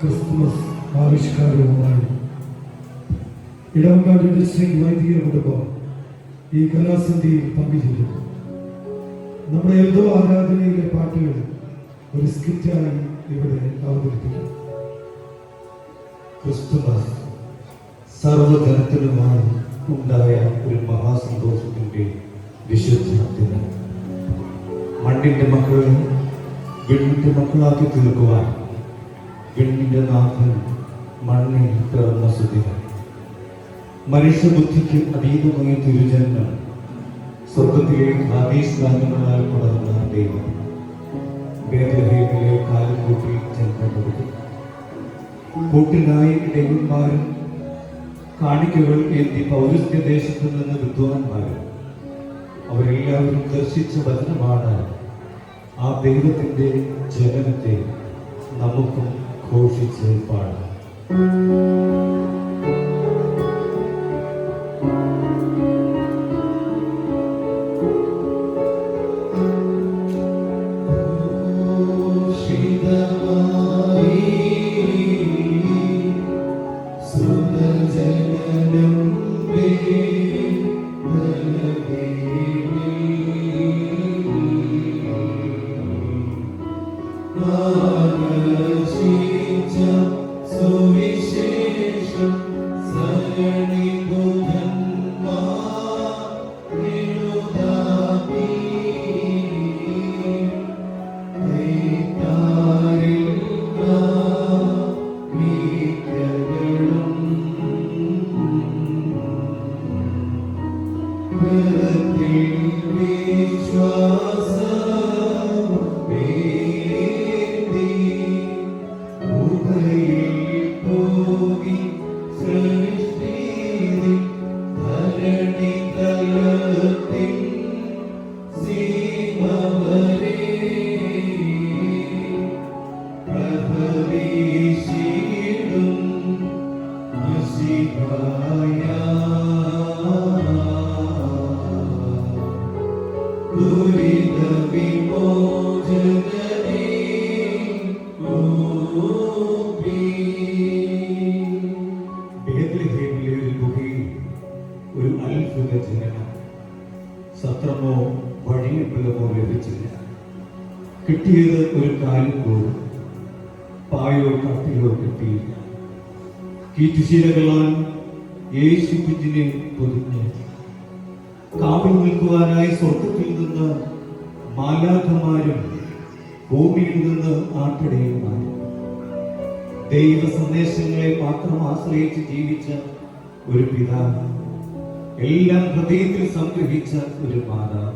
Christmas ആവിഷ്കാരവുമായി ഇടവക്കാട് district വൈദിക കുടുംബം ഈ കലാസന്ധിയിൽ പങ്കുചേരുന്നു. നമ്മുടെ എൽദോ ആരാധനയിലെ പാട്ടുകൾ ഒരു സ്കിറ്റായി ഇവിടെ അവതരിപ്പിക്കും. ക്രിസ്തുമസ് സർവജനത്തിനുമായി ഉണ്ടായ ഒരു മഹാസന്തോഷത്തിന്റെ വിശുദ്ധ ദിനം. മണ്ണിന്റെ മക്കളെ വിണ്ണിന്റെ മക്കളാക്കി തീർക്കുവാൻ വിണ്ണിന്റെ നാഥൻ മണ്ണിൽ പിറന്ന സുദിനം. മനുഷ്യബുദ്ധിക്ക് അതീതമായ തിരുജന്മം സ്വർഗത്തിലെ ആവേശഗാനങ്ങളാൽ പടർന്ന ദൈവം ബേത്ലഹേമിലെ കാലുകൂട്ടി ജന്മം കൊടുത്തു. കൂട്ടിനായി ഇടയന്മാരും കാണിക്കകൾ ഏന്തി പൗരസ്ത്യ ദേശത്തു നിന്ന് വിദ്വാൻമാരും അവരെല്ലാവരും ദർശിച്ച വചനമാണ് ആ ദൈവത്തിന്റെ ജനനത്തെ നമുക്കും ഘോഷിച്ച് പാടാം. ഒരു അത്ഭുത ജനനം. സത്രമോ വഴിയമ്പലമോ ലഭിച്ചില്ല. കിട്ടിയത് ഒരു കാലും പോലും. പായോ കട്ടിലോ കിട്ടിയില്ല. കീറ്റുശീലകളാൽ യേശു കുഞ്ഞിനെ പൊതിഞ്ഞ് കാവൽ നിൽക്കുവാനായി സ്വർഗത്തിൽ നിന്ന് മാലാഖമാരും ഭൂമിയിൽ നിന്ന് ആട്ടിടയന്മാരും ദൈവ സന്ദേശങ്ങളെ മാത്രം ആശ്രയിച്ച് ജീവിച്ച ഒരു പിതാവ്, എല്ലാം ഹൃദയത്തിൽ സംഗ്രഹിച്ച ഒരു മാതാവ്.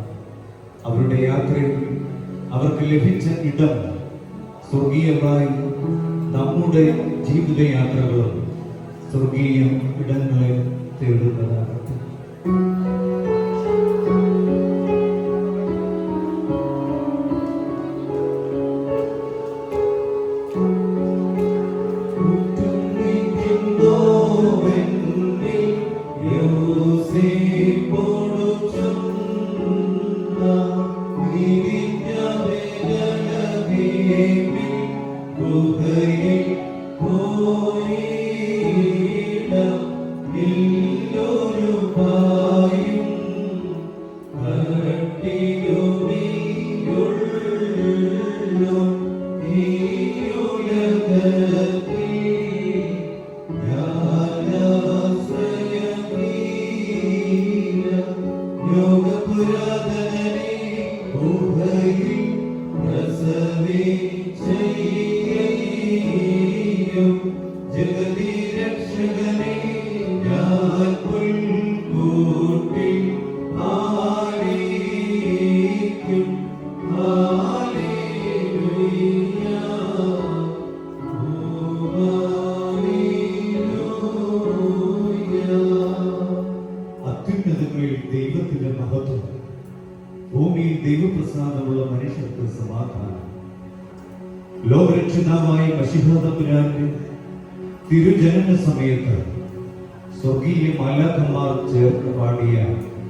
അവരുടെ യാത്രയിൽ അവർക്ക് ലഭിച്ച ഇടം സ്വർഗീയമായി നമ്മുടെ ജീവിതയാത്രകളും സ്വർഗീയ ഇടങ്ങളെ തേടുന്നതാകട്ടെ. ദൈവത്തിന്റെ മഹത്വം, ഭൂമിയിൽ ദൈവപ്രസാദമുള്ള മനുഷ്യർക്ക് സമാധാനം. ലോകരക്ഷിതാവായ മശിഹാ തമ്പുരാന്റെ തിരുജനന സമയത്ത് സ്വർഗീയ മാലാഖമാർ ചേർന്ന് പാടിയ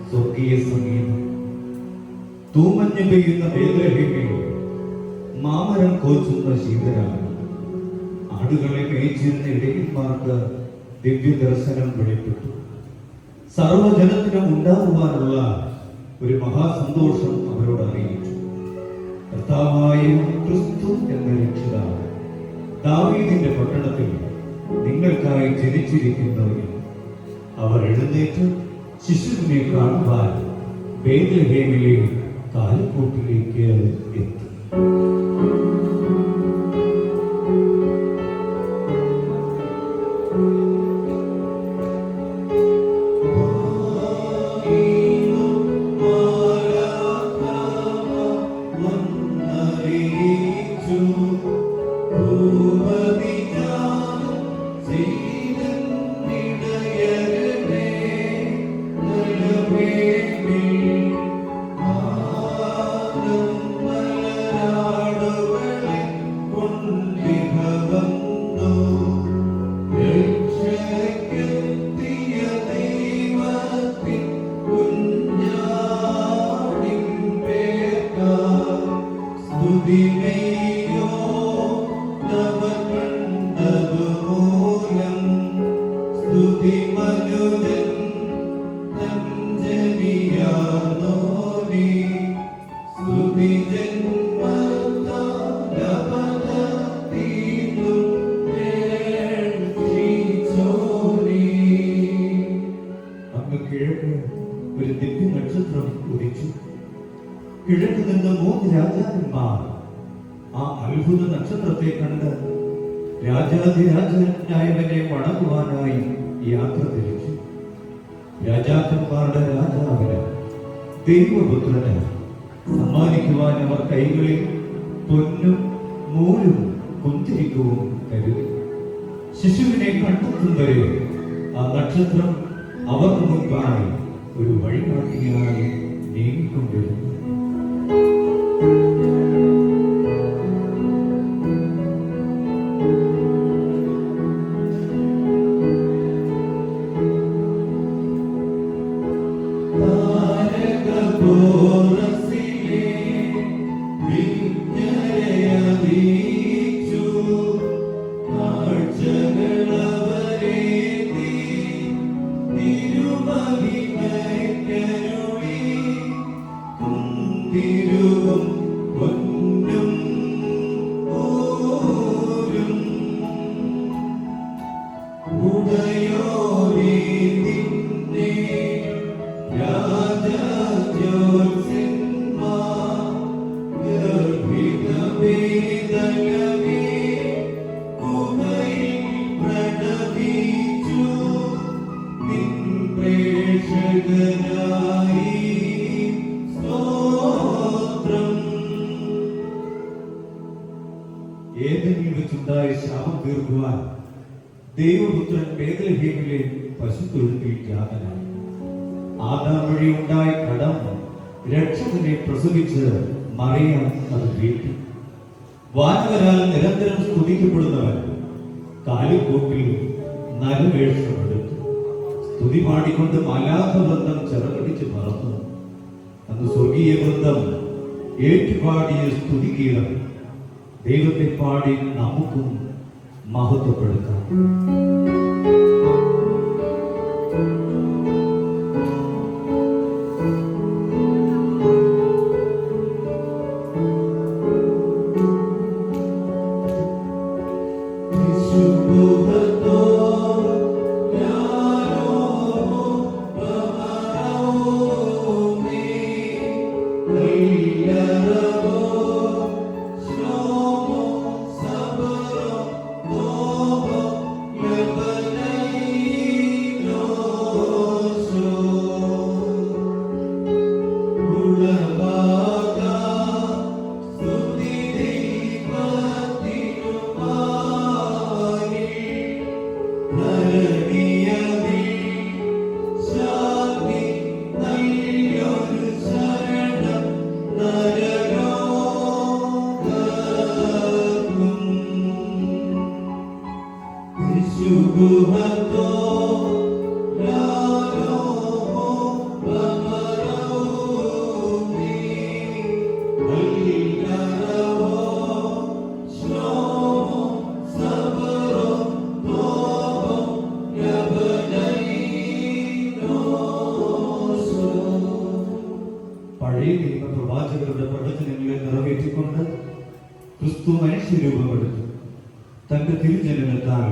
സ്വർഗീയ സംഗീതം. തൂമഞ്ഞ് പെയ്യുന്ന ബേത്ലഹേമിൽ മാമരം കോച്ചുന്ന ശീതരാണ്. ആടുകളെ മേയിച്ചിരുന്ന ഇടയന്മാർക്ക് ദിവ്യ ദർശനം വെളിപ്പെട്ടു. സർവജനത്തിനും ഉണ്ടാകുവാനുള്ള ഒരു മഹാസന്തോഷം അവരോട് അറിയിച്ചു. കർത്താവായ ക്രിസ്തു എന്ന രക്ഷിതാവ് ദാവീദിന്റെ പട്ടണത്തിൽ നിങ്ങൾക്കായി ജനിച്ചിരിക്കുന്നവരും. അവർ എഴുന്നേറ്റ് ശിശുവിനെ കാണുവാൻ ബേത്ലഹേമിലെ കാലിക്കൂട്ടിലേക്ക് എത്തി. ഒരു ദിവ്യ നക്ഷത്രം ഉദിച്ചു. കിഴക്ക് നിന്ന് 3 രാജാക്കന്മാർ ആ അത്ഭുത നക്ഷത്രത്തെ കണ്ട് രാജാധിരാജനായവനെ വണങ്ങുവാനായി യാത്ര തിരിച്ചു. രാജാക്കന്മാരുടെ രാജാവിന് ദൈവപുത്രന് സമ്മാനിക്കുവാൻ അവർ കൈകളിൽ പൊന്നും മൂലും കുന്തിരിക്കവും കരുതി. ശിശുവിനെ കണ്ടെത്തും വരെ ആ നക്ഷത്രം അവർക്ക് മുൻപായി ഒരു വഴികാട്ടിയായി നീങ്ങിക്കൊണ്ടിരുന്നു. ഏതെങ്കിലും വെച്ചുണ്ടായ ശാപം തീർക്കുവാൻ ദൈവപുത്രൻ ബേത്ലഹേമിലെ പശുത്തൊഴുത്തിൽ ജാതനായി. ആദാം വഴി ഉണ്ടായ കടം രക്ഷകനെ പ്രസവിച്ച് മറിയാം അത് വീട്ടി. വാനവരാൽ നിരന്തരം സ്തുതിക്കപ്പെടുന്നവൻ കാലിക്കൂട്ടിൽ നരവേഷമെടുത്തു. സ്തുതി പാടിക്കൊണ്ട് മാലാഖവൃന്ദം ചിറകടിച്ച് പറന്നു. അന്ന് സ്വർഗീയ വൃന്ദം ഏറ്റുപാടിയ സ്തുതിഗീതം ദൈവത്തെ പാടി നമുക്കും മഹത്വപ്പെടുത്താം. Shalom, ക്രിസ്തു മനുഷ്യരൂപമെടുത്തു. തന്റെ തിരുജനനത്താൽ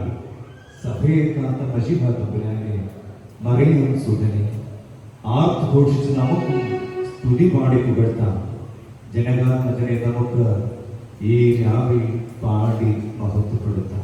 സഭയെ കാത്ത മഷിഹ തമ്പുരാനെ, മറിയം സുതനെ ആർത്തുഘോഷിച്ച് നമുക്കും സ്തുതി പാടി പുകഴ്ത്താം. ജനകാത്മജനെ നമുക്ക് ഈ രാവിൽ പാടി മഹത്വപ്പെടുത്താം.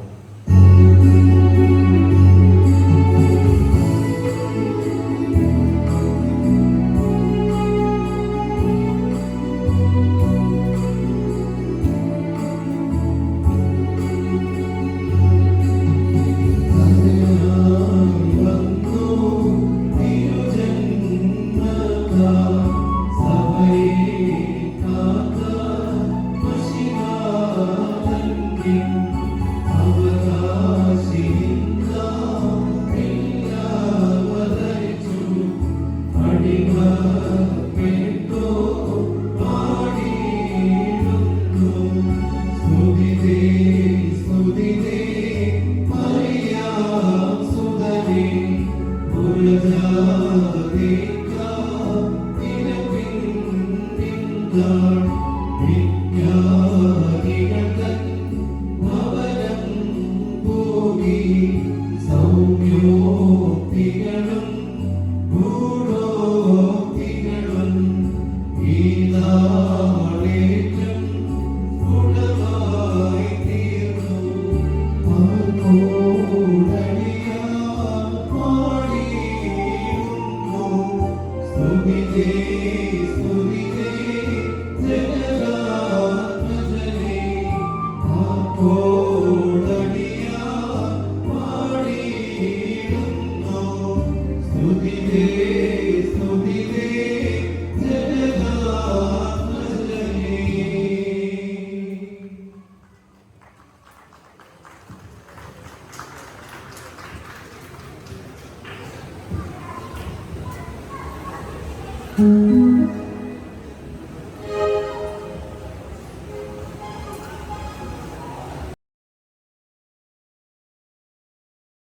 Thank you.